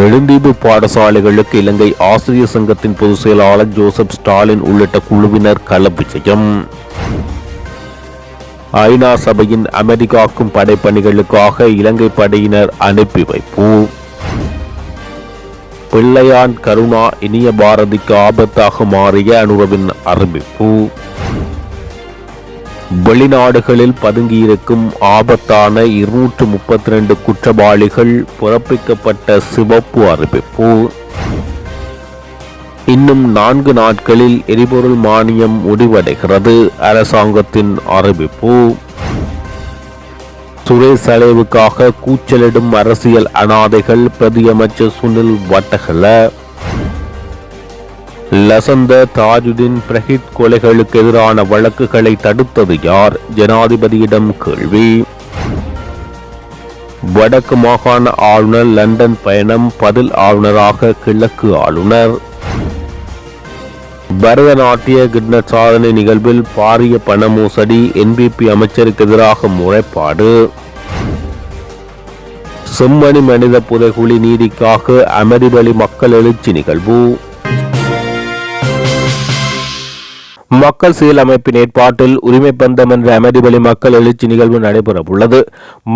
நெடுந்தீவு பாடசாலைகளுக்கு இலங்கை ஆசிரியர் சங்கத்தின் பொதுச் செயலாளர் ஜோசப் ஸ்டாலின் உள்ளிட்ட குழுவினர் களப்பிச்சயம். ஐநா சபையின் அமெரிக்காக்கும் படைப்பணிகளுக்காக இலங்கை படையினர் அனுப்பி வைப்பு. பிள்ளையான் கருணா இனிய பாரதிக்கு ஆபத்தாக மாறிய அனுரவின் அறிவிப்பு. வெளிநாடுகளில் பதுங்கியிருக்கும் ஆபத்தான 232 குற்றவாளிகள் பிறப்பிக்கப்பட்ட சிவப்பு அறிவிப்பு. இன்னும் 4 நாட்களில் எரிபொருள் மானியம் முடிவடைகிறது, அரசாங்கத்தின் அறிவிப்பு. சுரேஷ் அலைவுக்காக கூச்சலிடும் அரசியல் அனாதைகள், பிரதியமைச்சர் சுனில் வட்டகல. லசந்த தாஜுதீன் பிரஹித் கொலைகளுக்கு எதிரான வழக்குகளை தடுத்தது யார்? ஜனாதிபதியிடம் கேள்வி. வடக்கு மாகாண ஆளுநர் லண்டன் பயணம், பதில் ஆளுநராக கிழக்கு ஆளுநர். பரதநாட்டிய கின்னஸ் சாதனை நிகழ்வில் பாரிய பண மோசடி, என்பிபி அமைச்சருக்கு எதிராக முறைப்பாடு. செம்மணி மனித புதைகுழி நீதிக்காக அமெரிவழி மக்கள் எழுச்சி நிகழ்வு. மக்கள் செயல் அமைப்பின் ஏற்பாட்டில் உரிமை பந்தம் என்ற அமெரிவழி மக்கள் எழுச்சி நிகழ்வு நடைபெறவுள்ளது.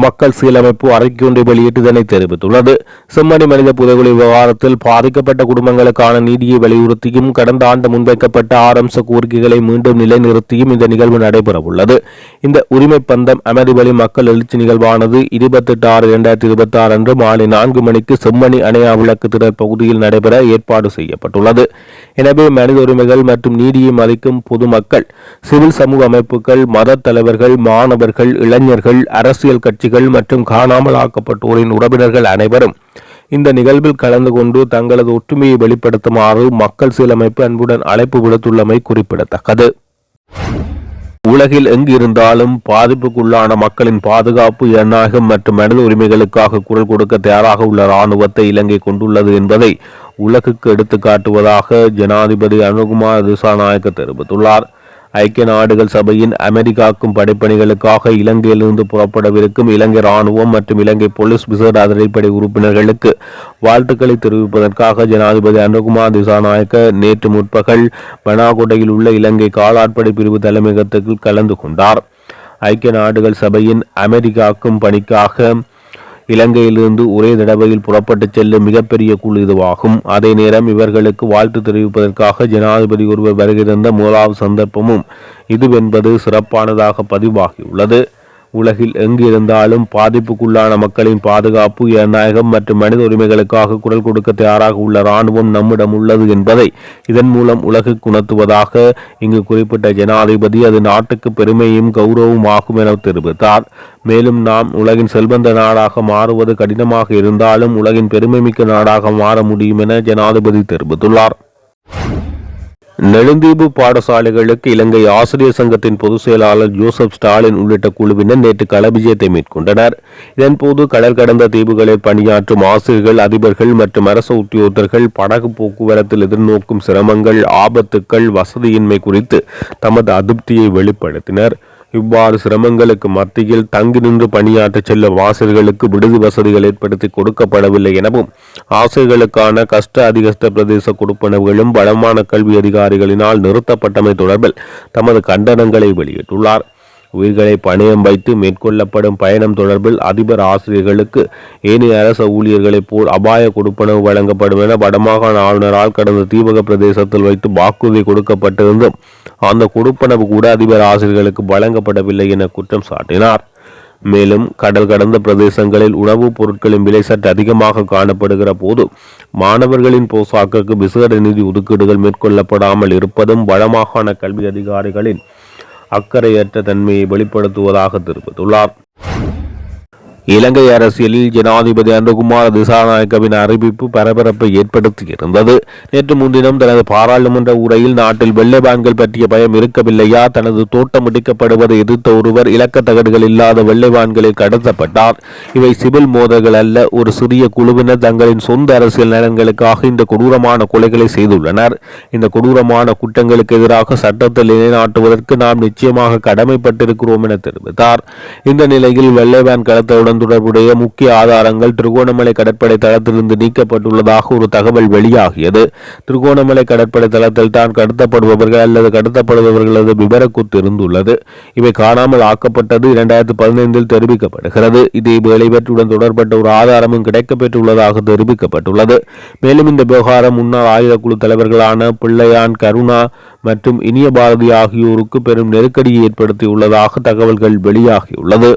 மக்கள் செயல் அமைப்பு அறிக்கை ஒன்றை வெளியிட்டதனை தெரிவித்துள்ளது. செம்மணி மனித புதைகுழி விவகாரத்தில் பாதிக்கப்பட்ட குடும்பங்களுக்கான நீதியை வலியுறுத்தியும் கடந்த ஆண்டு முன்வைக்கப்பட்ட 6 அம்ச கோரிக்கைகளை மீண்டும் நிலைநிறுத்தியும் இந்த நிகழ்வு நடைபெறவுள்ளது. இந்த உரிமை பந்தம் அமெரிவழி மக்கள் எழுச்சி நிகழ்வானது 28/6/2026 அன்று மாலை 4 மணிக்கு செம்மணி அணையா விளக்கு திடல் பகுதியில் நடைபெற ஏற்பாடு செய்யப்பட்டுள்ளது. எனவே மனித உரிமைகள் மற்றும் நீதியை மதிக்கும் பொதுமக்கள், சிவில் சமூக அமைப்புகள், மத தலைவர்கள், மாணவர்கள், இளைஞர்கள், அரசியல் கட்சிகள் மற்றும் காணாமல் ஆக்கப்பட்டோரின் உறவினர்கள் அனைவரும் இந்த நிகழ்வில் கலந்து கொண்டு தங்களது ஒற்றுமையை வெளிப்படுத்துமாறு மக்கள் செயல் அமைப்பு அன்புடன் அழைப்பு விடுத்துள்ளமை குறிப்பிடத்தக்கது. உலகில் எங்கு இருந்தாலும் பாதிப்புக்குள்ளான மக்களின் பாதுகாப்பு, ஜனநாயகம் மற்றும் மனித உரிமைகளுக்காக குரல் கொடுக்க தயாராக உள்ள இராணுவத்தை இலங்கை கொண்டுள்ளது என்பதை உலகுக்கு எடுத்துக்காட்டுவதாக ஜனாதிபதி அனுகுமார் திசாநாயக்க தெரிவித்துள்ளார். ஐக்கிய நாடுகள் சபையின் அமெரிக்காக்கும் படைப்பணிகளுக்காக இலங்கையிலிருந்து புறப்படவிருக்கும் இலங்கை இராணுவம் மற்றும் இலங்கை போலீஸ் விசேட அதிரடிப்படை உறுப்பினர்களுக்கு வாழ்த்துக்களை தெரிவிப்பதற்காக ஜனாதிபதி அனுகுமார் திசாநாயக்க நேற்று முற்பகல் பனாகொடையில் உள்ள இலங்கை காலாட்படை பிரிவு தலைமையகத்துக்கு கலந்து கொண்டார். ஐக்கிய நாடுகள் சபையின் அமெரிக்காக்கும் பணிக்காக இலங்கையிலிருந்து ஒரே தடவையில் புறப்பட்டு செல்லும் மிகப்பெரிய குழு இதுவாகும். அதே நேரம் இவர்களுக்கு வாழ்த்து தெரிவிப்பதற்காக ஜனாதிபதி ஒருவர் வருகை தந்த முதலாவது சந்தர்ப்பமும் இதுவென்பது சிறப்பானதாக பதிவாகியுள்ளது. உலகில் எங்கு இருந்தாலும் பாதிப்புக்குள்ளான மக்களின் பாதுகாப்பு, ஜனநாயகம் மற்றும் மனித உரிமைகளுக்காக குரல் கொடுக்க தயாராக உள்ள இராணுவம் நம்மிடம் உள்ளது என்பதை இதன் மூலம் உலகுக்கு உணர்த்துவதாக இங்கு குறிப்பிட்ட ஜனாதிபதி அது நாட்டுக்கு பெருமையும் கௌரவம் ஆகும் என தெரிவித்தார். மேலும் நாம் உலகின் செல்வந்த நாடாக மாறுவது கடினமாக இருந்தாலும் உலகின் பெருமைமிக்க நாடாக மாற முடியும் என ஜனாதிபதி தெரிவித்துள்ளார். நெடுந்தீவு பாடசாலைகளுக்கு இலங்கை ஆசிரியர் சங்கத்தின் பொதுச் செயலாளர் ஜோசப் ஸ்டாலின் உள்ளிட்ட குழுவினர் நேற்று களவிஜயத்தை மேற்கொண்டனர். இதன்போது கடல் கடந்த தீவுகளில் பணியாற்றும் ஆசிரியர்கள், அதிபர்கள் மற்றும் அரசு உத்தியோகத்தர்கள் படகு போக்குவரத்தில் எதிர்நோக்கும் சிரமங்கள், ஆபத்துக்கள், வசதியின்மை குறித்து தமது அதிருப்தியை வெளிப்படுத்தினர். இவ்வாறு சிரமங்களுக்கு மத்தியில் தங்கி நின்று பணியாற்ற செல்லும் ஆசிரியர்களுக்கு விடுதி வசதிகள் ஏற்படுத்தி கொடுக்கப்படவில்லை எனவும் ஆசிரியர்களுக்கான கஷ்ட அதிகஷ்ட பிரதேச கொடுப்பனவுகளும் வடமான கல்வி அதிகாரிகளினால் நிறுத்தப்பட்டமை தொடர்பில் தமது கண்டனங்களை வெளியிட்டுள்ளார். உயிர்களை பணயம் வைத்து மேற்கொள்ளப்படும் பயணம் தொடர்பில் அதிபர் ஆசிரியர்களுக்கு ஏனைய அரச ஊழியர்களைப் போல் அபாய கொடுப்பனவு வழங்கப்படும் என வடமாகாண ஆளுநரால் கடந்த தீபக பிரதேசத்தில் வைத்து வாக்குறுதி கொடுக்கப்பட்டிருந்தும் அந்த கொடுப்பனவு கூட அதிபர் ஆசிரியர்களுக்கு வழங்கப்படவில்லை என குற்றம் சாட்டினார். மேலும் கடல் கடந்த பிரதேசங்களில் உணவுப் பொருட்களின் விலை சற்று அதிகமாக காணப்படுகிற போது மாணவர்களின் போசாக்குக்கு விசேட நிதி ஒதுக்கீடுகள் மேற்கொள்ளப்படாமல் இருப்பதும் வடமாகாண கல்வி அதிகாரிகளின் அக்கறையற்ற தன்மையை வெளிப்படுத்துவதாக தெரிவித்துள்ளார். இலங்கை அரசியலில் ஜனாதிபதி அனுகுமார் திசாநாயக்கவின் அறிவிப்பு பரபரப்பை ஏற்படுத்தியிருந்தது. நேற்று முன்தினம் தனது பாராளுமன்ற உரையில் நாட்டில் வெள்ளை வான்கள் பற்றிய பயம் இருக்கவில்லையா, தனது தோட்டம் இடிக்கப்படுவதை எதிர்த்த ஒருவர் இலக்கத்தகடுகள் இல்லாத வெள்ளை வான்களில் கடத்தப்பட்டார், இவை சிவில் மோதல்கள் அல்ல, ஒரு சிறிய குழுவினர் தங்களின் சொந்த அரசியல் நலன்களுக்காக இந்த கொடூரமான கொலைகளை செய்துள்ளனர், இந்த கொடூரமான குற்றங்களுக்கு எதிராக சட்டத்தை நிலைநாட்டுவதற்கு நாம் நிச்சயமாக கடமைப்பட்டிருக்கிறோம் என தெரிவித்தார். இந்த நிலையில் வெள்ளை வான் கடத்தலுடன் சம்பவத்துடன் தொடர்புடைய முக்கிய ஆதாரங்கள் திருகோணமலை கடற்படை தளத்திலிருந்து நீக்கப்பட்டுள்ளதாக ஒரு தகவல் வெளியாகியது. திருகோணமலை கடற்படை தளத்தில் தான் கடத்தப்படுபவர்கள் அல்லது கடத்தப்படுபவர்களது விபரக்குத்து இருந்துள்ளது. இவை காணாமல் ஆக்கப்பட்டது 2015 தெரிவிக்கப்படுகிறது. இதேவேளை இவற்றுடன் தொடர்பட்ட ஒரு ஆதாரமும் கிடைக்கப்பெற்றுள்ளதாக தெரிவிக்கப்பட்டுள்ளது. மேலும் இந்த விவகாரம் முன்னாள் ஆயுதக்குழு தலைவர்களான பிள்ளையான், கருணா மற்றும் இனிய பாரதி ஆகியோருக்கு பெரும் நெருக்கடியை ஏற்படுத்தியுள்ளதாக தகவல்கள் வெளியாகியுள்ளது.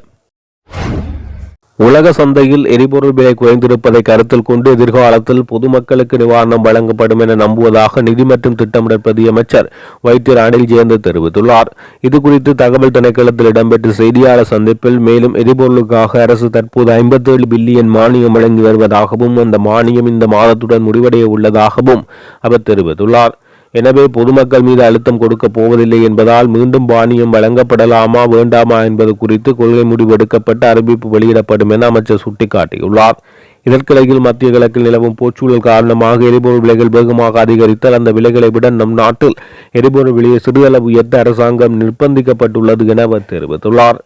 உலக சந்தையில் எரிபொருள் விலை குறைந்திருப்பதை கருத்தில் கொண்டு எதிர்காலத்தில் பொதுமக்களுக்கு நிவாரணம் வழங்கப்படும் என நம்புவதாக நிதி மற்றும் திட்டமிடல் பிரதி அமைச்சர் வைத்தியர் அனில் ஜெயந்த் தெரிவித்துள்ளார். இதுகுறித்து தகவல் திணைக்களத்தில் இடம்பெற்ற செய்தியாளர் சந்திப்பில் மேலும் எரிபொருளுக்காக அரசு தற்போது 57 பில்லியன் மானியம் வழங்கி வருவதாகவும் அந்த மானியம் இந்த மாதத்துடன் முடிவடைய உள்ளதாகவும் அவர் தெரிவித்துள்ளார். எனவே பொதுமக்கள் மீது அழுத்தம் கொடுக்க போவதில்லை என்பதால் மீண்டும் மானியம் வழங்கப்படலாமா வேண்டாமா என்பது குறித்து கொள்கை முடிவு எடுக்கப்பட்டு அறிவிப்பு வெளியிடப்படும் என அமைச்சர் சுட்டிக்காட்டியுள்ளார். இதற்கிடையில் மத்திய கிழக்கில் நிலவும் போர்ச்சூழல் காரணமாக எரிபொருள் விலைகள் வேகமாக அதிகரித்தால் அந்த விலைகளை விட நம் நாட்டில் எரிபொருள் விலையை சிறிதளவு உயர்த்த அரசாங்கம் நிர்பந்திக்கப்பட்டுள்ளது என அவர் தெரிவித்துள்ளார்.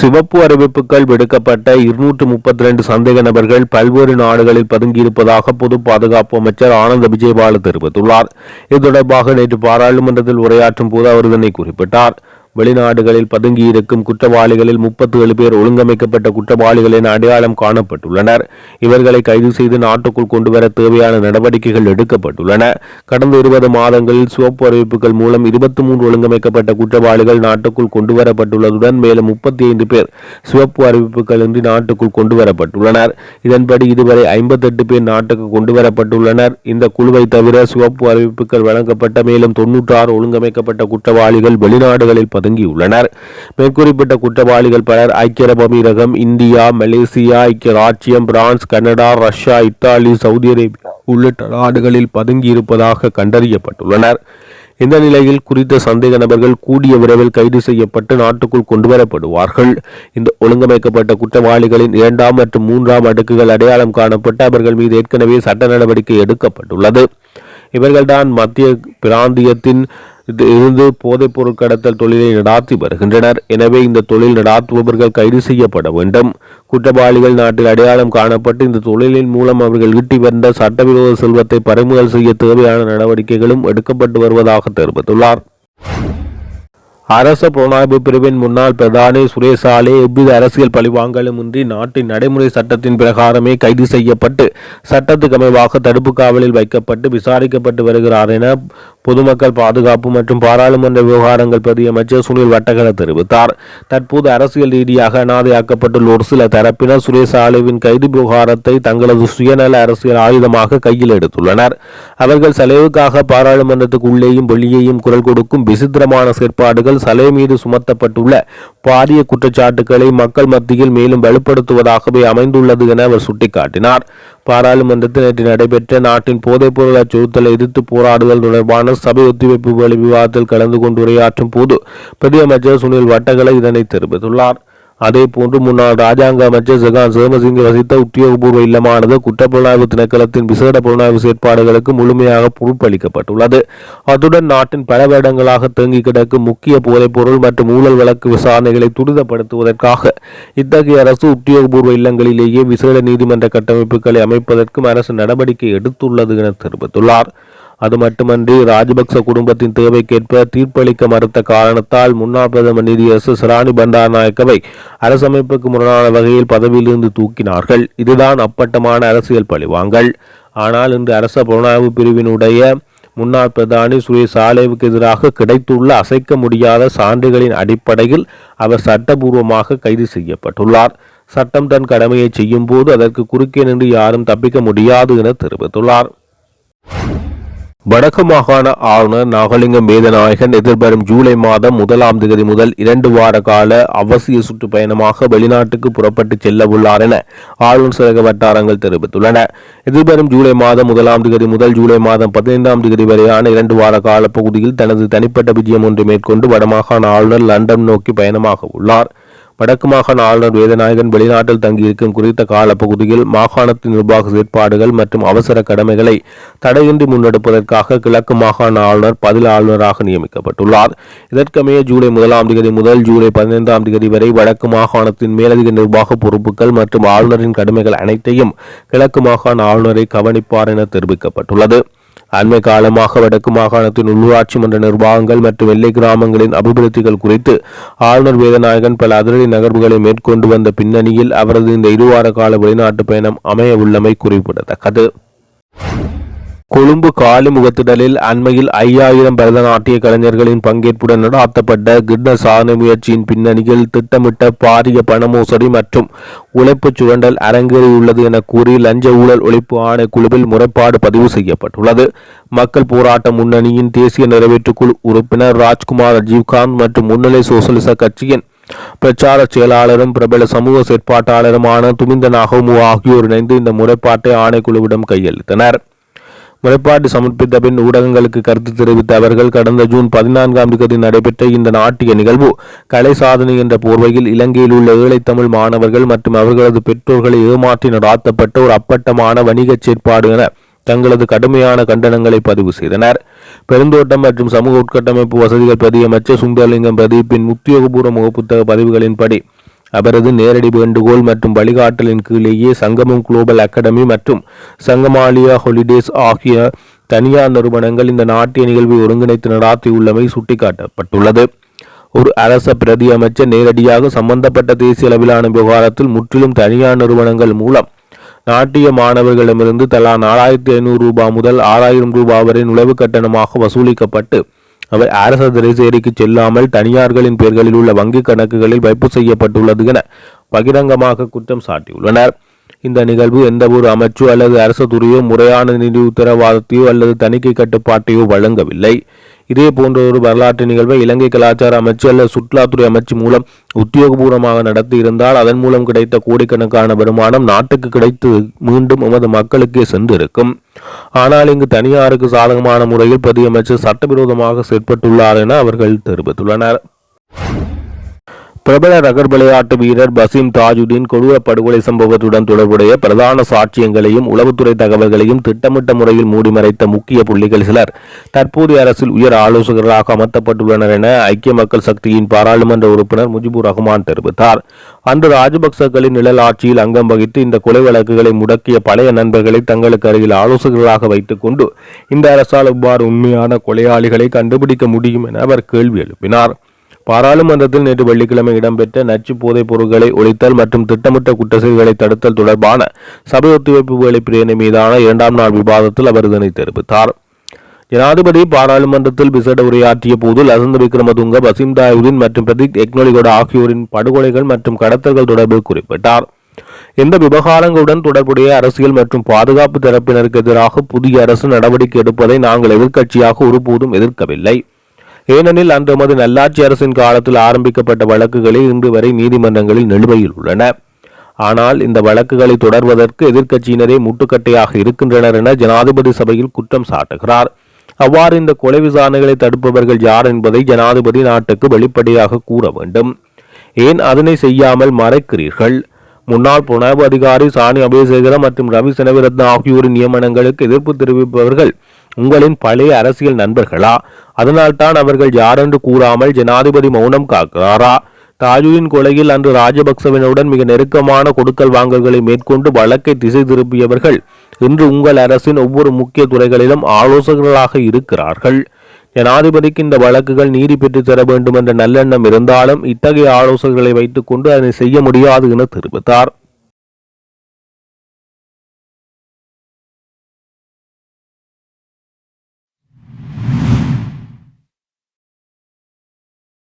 சிவப்பு அறிவிப்புகள் விடுக்கப்பட்ட 232 சந்தேக நபர்கள் பல்வேறு நாடுகளில் பதுங்கியிருப்பதாக பொது பாதுகாப்பு அமைச்சர் ஆனந்த விஜயபால தெரிவித்துள்ளார். இது தொடர்பாக நேற்று பாராளுமன்றத்தில் உரையாற்றும் போது அவர் இதனை குறிப்பிட்டார். வெளிநாடுகளில் பதுங்கியிருக்கும் குற்றவாளிகளில் 37 பேர் ஒழுங்கமைக்கப்பட்ட குற்றவாளிகள் என அடையாளம் காணப்பட்டுள்ளனர். இவர்களை கைது செய்து நாட்டுக்குள் கொண்டுவர தேவையான நடவடிக்கைகள் எடுக்கப்பட்டுள்ளன. கடந்த 20 மாதங்களில் சிவப்பு அறிவிப்புகள் மூலம் 23 ஒழுங்கமைக்கப்பட்ட குற்றவாளிகள் நாட்டுக்குள் கொண்டுவரப்பட்டுள்ளதுடன் மேலும் 35 பேர் சிவப்பு அறிவிப்புகளின்றி நாட்டுக்குள் கொண்டுவரப்பட்டுள்ளனர். இதன்படி இதுவரை 58 பேர் நாட்டுக்கு கொண்டுவரப்பட்டுள்ளனர். இந்த குழுவை தவிர சிவப்பு அறிவிப்புகள் வழங்கப்பட்ட மேலும் 96 ஒழுங்கமைக்கப்பட்ட குற்றவாளிகள் வெளிநாடுகளில் பதுங்கியுள்ளனர். மேற்குறிப்பிட்ட குற்றவாளிகள் பலர் ஐக்கிய அரபு அமீரகம், இந்தியா, மலேசியா, ஐக்கிய ராச்சியம், France, Canada, Russia, Italy, Saudi Arabia உள்ளிட்ட நாடுகளில் பதுங்கியிருப்பதாக கண்டறியப்பட்டுள்ளனர். இந்த நிலையில் குறித்த சந்தேக நபர்கள் கூடிய விரைவில் கைது செய்யப்பட்டு நாட்டுக்குள் கொண்டுவரப்படுவார்கள். இந்த ஒழுங்கமைக்கப்பட்ட குற்றவாளிகளின் 2ஆம் மற்றும் 3ஆம் அடுக்குகள் அடையாளம் காணப்பட்டு அவர்கள் மீது ஏற்கனவே சட்ட நடவடிக்கை எடுக்கப்பட்டுள்ளது. இவர்கள்தான் மத்திய பிராந்தியத்தின் இருந்து போதைப் பொருள் கடத்தல் தொழிலை நடாத்தி வருகின்றனர். எனவே இந்த தொழில் நடாத்துபவர்கள் கைது செய்யப்பட வேண்டும். குற்றவாளிகள் நாட்டில் அடையாளம் காணப்பட்டு இந்த தொழிலின் மூலம் அவர்கள் ஈட்டி வந்த சட்டவிரோத செல்வத்தை பறிமுதல் செய்ய தேவையான நடவடிக்கைகளும் எடுக்கப்பட்டு வருவதாக தெரிவித்துள்ளார். அரச புலனாய்வு பிரிவின் முன்னாள் பிரதானி சுரேசாலே எவ்வித அரசியல் பழிவாங்கலுமின்றி நாட்டின் நடைமுறை சட்டத்தின் பிரகாரமே கைது செய்யப்பட்டு சட்டத்துக்கு அமைவாக தடுப்பு காவலில் வைக்கப்பட்டு விசாரிக்கப்பட்டு வருகிறார் என பொதுமக்கள் பாதுகாப்பு மற்றும் பாராளுமன்ற விவகாரங்கள் பிரதி அமைச்சர் சுனில் வட்டகல தெரிவித்தார். தற்போது அரசியல் ரீதியாக அனாதையாக்கப்பட்டுள்ள ஒரு சில தரப்பினர் சுரேசாலேவின் கைது விவகாரத்தை தங்களது சுயநல அரசியல் ஆயுதமாக கையில் எடுத்துள்ளனர். அவர்கள் செலவுக்காக பாராளுமன்றத்துக்கு உள்ளேயும் வெளியேயும் குரல் கொடுக்கும் விசித்திரமான செயற்பாடுகள் சலே மீது சுமத்தப்பட்டுள்ள பாரிய குற்றச்சாட்டுக்களை மக்கள் மத்தியில் மேலும் வலுப்படுத்துவதாகவே அமைந்துள்ளது என அவர் சுட்டிக்காட்டினார். பாராளுமன்றத்தில் நேற்று நடைபெற்ற நாட்டின் போதைப் பொருள் அச்சுறுத்தலை எதிர்த்து போராடுதல் தொடர்பான சபை ஒத்திவைப்பு வழி விவாதத்தில் கலந்து கொண்டு உரையாற்றும் போது பிரதி அமைச்சர் சுனில் வட்டகல இதனை தெரிவித்துள்ளார். அதே போன்று முன்னாள் ராஜாங்க அமைச்சர் ஜெகான் சேமசிங்க வசித்த உத்தியோகபூர்வ இல்லமானது குற்றப்புலனாய்வு திணைக்களத்தின் விசேட புலனாய்வு செயற்பாடுகளுக்கு முழுமையாக பொறுப்பளிக்கப்பட்டுள்ளது. அத்துடன் நாட்டின் பல வருடங்களாக தேங்கி கிடக்கும் முக்கிய போதைப்பொருள் மற்றும் ஊழல் வழக்கு விசாரணைகளை துரிதப்படுத்துவதற்காக இத்தகைய அரசு உத்தியோகபூர்வ இல்லங்களிலேயே விசேட நீதிமன்ற கட்டமைப்புகளை அமைப்பதற்கும் அரசு நடவடிக்கை எடுத்துள்ளது என தெரிவித்துள்ளார். அது மட்டுமன்றி ராஜபக்ச குடும்பத்தின் தேவைக்கேற்ப தீர்ப்பளிக்க மறுத்த காரணத்தால் முன்னாள் பிரதமர் நீதியரசர் சிராணி பண்டாரநாயக்கவை அரசமைப்புக்கு முரணான வகையில் பதவியிலிருந்து தூக்கினார்கள். இதுதான் அப்பட்டமான அரசியல் பழிவாங்கல். ஆனால் இன்று அரச புலனாய்வு பிரிவினுடைய முன்னாள் பிரதானி சுரேசாலேவுக்கு எதிராக கிடைத்துள்ள அசைக்க முடியாத சான்றுகளின் அடிப்படையில் அவர் சட்டபூர்வமாக கைது செய்யப்பட்டுள்ளார். சட்டம் தன் கடமையை செய்யும் போது அதற்கு குறுக்கே நின்று யாரும் தப்பிக்க முடியாது என தெரிவித்துள்ளார். வடக்கு மாகாண ஆளுநர் நாகலிங்கம் வேதநாயகன் எதிர்வரும் ஜூலை மாதம் 1ஆம் தேதி முதல் 2 வார கால அவசிய சுற்றுப்பயணமாக வெளிநாட்டுக்கு புறப்பட்டு செல்ல உள்ளார் என ஆளுநர் சரக வட்டாரங்கள் தெரிவித்துள்ளன. எதிர்வரும் ஜூலை மாதம் 1ஆம் தேதி முதல் ஜூலை மாதம் 15ஆம் தேதி வரையான 2 வார கால பகுதியில் தனது தனிப்பட்ட விஜயம் ஒன்றை மேற்கொண்டு வடமாகாண ஆளுநர் லண்டன் நோக்கி பயணமாக உள்ளார். வடக்கு மாகாண ஆளுநர் வேதநாயகன் வெளிநாட்டில் தங்கியிருக்கும் குறித்த காலப்பகுதியில் மாகாணத்தின் நிர்வாக செயற்பாடுகள் மற்றும் அவசர கடமைகளை தடையின்றி முன்னெடுப்பதற்காக கிழக்கு மாகாண ஆளுநர் பதில் ஆளுநராக நியமிக்கப்பட்டுள்ளார். இதற்கமைய ஜூலை 1ஆம் தேதி முதல் ஜூலை 15ஆம் தேதி வரை வடக்கு மாகாணத்தின் மேலதிக நிர்வாக பொறுப்புகள் மற்றும் ஆளுநரின் கடமைகள் அனைத்தையும் கிழக்கு மாகாண ஆளுநரை கவனிப்பார் என தெரிவிக்கப்பட்டுள்ளது. அண்மை காலமாக வடக்கு மாகாணத்தின் உள்ளூராட்சி மன்ற நிர்வாகங்கள் மற்றும் எல்லை கிராமங்களின் அபிவிருத்திகள் குறித்து ஆளுநர் வேதநாயகன் பல அதிரடி நகர்வுகளை மேற்கொண்டு வந்த பின்னணியில் அவரது இந்த இருவார கால வெளிநாட்டு பயணம் அமைய உள்ளமை குறிப்பிடத்தக்கது. கொழும்பு காலி முகத்திடலில் அண்மையில் 5000 பரதநாட்டிய கலைஞர்களின் பங்கேற்புடன் நடாத்தப்பட்ட கின்னஸ் சாதனை முயற்சியின் பின்னணியில் திட்டமிட்ட பாரிய பண மோசடி மற்றும் உழைப்பு சுரண்டல் அரங்கேறியுள்ளது என கூறி லஞ்ச ஊழல் ஒழிப்பு ஆணைக்குழுவில் முறைப்பாடு பதிவு செய்யப்பட்டுள்ளது. மக்கள் போராட்ட முன்னணியின் தேசிய நிறைவேற்றுக்குழு உறுப்பினர் ராஜ்குமார் ரஜீவ்காந்த் மற்றும் முன்னிலை சோசலிச கட்சியின் பிரச்சார செயலாளரும் பிரபல சமூக செயற்பாட்டாளருமான துமிந்த நாகமு ஆகியோர் இணைந்து இந்த முறைப்பாட்டை ஆணைக்குழுவிடம் கையளித்தனர். முறைப்பாடு சமர்ப்பித்த பின் ஊடகங்களுக்கு கருத்து தெரிவித்த அவர்கள், கடந்த ஜூன் 14ஆம் தேதி நடைபெற்ற இந்த நாட்டிய நிகழ்வு கலை சாதனை என்ற போர்வையில் இலங்கையில் உள்ள ஏழை தமிழ் மாணவர்கள் மற்றும் அவர்களது பெற்றோர்களை ஏமாற்றி நடாத்தப்பட்ட ஒரு அப்பட்டமான வணிக செயற்பாடு என தங்களது கடுமையான கண்டனங்களை பதிவு செய்தனர். பெருந்தோட்டம் மற்றும் சமூக உட்கட்டமைப்பு வசதிகள் பிரதி அமைச்சர் சுந்தரலிங்கம் பிரதீப்பின் உத்தியோகபூர்வ முகப்புத்தக பதிவுகளின்படி அவரது நேரடி வேண்டுகோள் மற்றும் வழிகாட்டலின் கீழேயே சங்கமம் குளோபல் அகாடமி மற்றும் சங்கமாலியா ஹாலிடேஸ் ஆகிய தனியார் நிறுவனங்கள் இந்த நாட்டிய நிகழ்வை ஒருங்கிணைத்து நடாத்தியுள்ளமை சுட்டிக்காட்டப்பட்டுள்ளது. ஒரு அரச பிரதி அமைச்சர் நேரடியாக சம்பந்தப்பட்ட தேசிய அளவிலான விவகாரத்தில் முற்றிலும் தனியார் நிறுவனங்கள் மூலம் நாட்டிய மாணவர்களிடமிருந்து தலா 4500 ரூபாய் முதல் 6000 ரூபாய் வரை நுழைவு கட்டணமாக வசூலிக்கப்பட்டு அவை அரசு திரைசேரிக்கு செல்லாமல் தனியார்களின் பெயர்களில் உள்ள வங்கிக் கணக்குகளில் வைப்பு செய்யப்பட்டுள்ளது என பகிரங்கமாக குற்றம் சாட்டியுள்ளனர். இந்த நிகழ்வு எந்த ஒரு அமைச்சோ அல்லது அரசு துறையோ முறையான நிதி உத்தரவாதத்தையோ அல்லது தணிக்கை கட்டுப்பாட்டையோ வழங்கவில்லை. இதே போன்ற ஒரு வரலாற்று நிகழ்வை இலங்கை கலாச்சார அமைச்சு அல்லது சுற்றுலாத்துறை அமைச்சு மூலம் உத்தியோகபூர்வமாக நடத்தி இருந்தால் அதன் மூலம் கிடைத்த கோடிக்கணக்கான வருமானம் நாட்டுக்கு கிடைத்து மீண்டும் எமது மக்களுக்கே சென்றிருக்கும். ஆனால் இங்கு தனியாருக்கு சாதகமான முறையில் பிரதி அமைச்சர் சட்டவிரோதமாக செயற்பட்டுள்ளார் என அவர்கள் தெரிவித்துள்ளனர். பிரபல ரகர் விளையாட்டு வீரர் பசீம் தாஜுதீன் கொடூர படுகொலை சம்பவத்துடன் தொடர்புடைய பிரதான சாட்சியங்களையும் உளவுத்துறை தகவல்களையும் திட்டமிட்ட முறையில் மூடிமறைத்த முக்கிய புள்ளிகள் சிலர் தற்போதைய அரசில் உயர் ஆலோசகர்களாக அமர்த்தப்பட்டுள்ளனர் என ஐக்கிய மக்கள் சக்தியின் பாராளுமன்ற உறுப்பினர் முஜிபுர் ரஹ்மான் தெரிவித்தார். அன்று ராஜபக்சகளின் நிழல் ஆட்சியில் அங்கம் வகித்து இந்த கொலை வழக்குகளை முடக்கிய பழைய நண்பர்களை தங்களுக்கு அருகில் ஆலோசகர்களாக வைத்துக் கொண்டு இந்த அரசால் இவ்வாறு உண்மையான கொலையாளிகளை கண்டுபிடிக்க முடியும் என அவர் கேள்வி எழுப்பினார். பாராளுமன்றத்தில் நேற்று வெள்ளிக்கிழமை இடம்பெற்ற நச்சு போதைப் பொருட்களை ஒழித்தல் மற்றும் திட்டமிட்ட குற்றச்செயல்களை தடுத்தல் தொடர்பான சபை ஒத்திவைப்பு வேலை பிரேரணை மீதான 2ஆம் நாள் விவாதத்தில் அவர் இதனை தெரிவித்தார். ஜனாதிபதி பாராளுமன்றத்தில் விசேட உரையாற்றிய போது லசந்த விக்ரமதுங்க, பசீம் தாஜுதீன் மற்றும் பிரதீக் எக்னொலிகோட ஆகியோரின் படுகொலைகள் மற்றும் கடத்தல்கள் தொடர்பில் குறிப்பிட்டார். இந்த விவகாரங்களுடன் தொடர்புடைய அரசியல் மற்றும் பாதுகாப்பு தரப்பினருக்கு எதிராக புதிய அரசு நடவடிக்கை எடுப்பதை நாங்கள் எதிர்க்கட்சியாக ஒருபோதும் எதிர்க்கவில்லை. ஏனெனில் அன்று எமது நல்லாட்சி அரசின் காலத்தில் ஆரம்பிக்கப்பட்ட வழக்குகளே இன்று வரை நீதிமன்றங்களில் நிலுவையில் உள்ளன. ஆனால் இந்த வழக்குகளை தொடர்வதற்கு எதிர்க்கட்சியினரே முட்டுக்கட்டையாக இருக்கின்றனர் என ஜனாதிபதி சபையில் குற்றம் சாட்டுகிறார். அவ்வாறு இந்த கொலை விசாரணைகளை தடுப்பவர்கள் யார் என்பதை ஜனாதிபதி நாட்டுக்கு வெளிப்படையாக கூற வேண்டும். ஏன் அதனை செய்யாமல் மறைக்கிறீர்கள்? முன்னாள் புலனாய்வு அதிகாரி சாணி அபேசேகர மற்றும் ரவி செனவிரத்ன ஆகியோரின் நியமனங்களுக்கு எதிர்ப்பு தெரிவிப்பவர்கள் உங்களின் பழைய அரசியல் நண்பர்களா? அதனால்தான் அவர்கள் யாரென்று கூறாமல் ஜனாதிபதி மௌனம் காக்கிறாரா? தாஜுதீன் கொலையில் அன்று ராஜபக்சவினுடன் மிக நெருக்கமான கொடுக்கல் வாங்கல்களை மேற்கொண்டு வழக்கை திசை திருப்பியவர்கள் இன்று உங்கள் அரசின் ஒவ்வொரு முக்கிய துறைகளிலும் ஆலோசகர்களாக இருக்கிறார்கள். ஜனாதிபதிக்கு இந்த வழக்குகள் நீதி பெற்று தர வேண்டும் என்ற நல்லெண்ணம் இருந்தாலும் இத்தகைய ஆலோசகர்களை வைத்துக் கொண்டு அதனை செய்ய முடியாது என தெரிவித்தார்.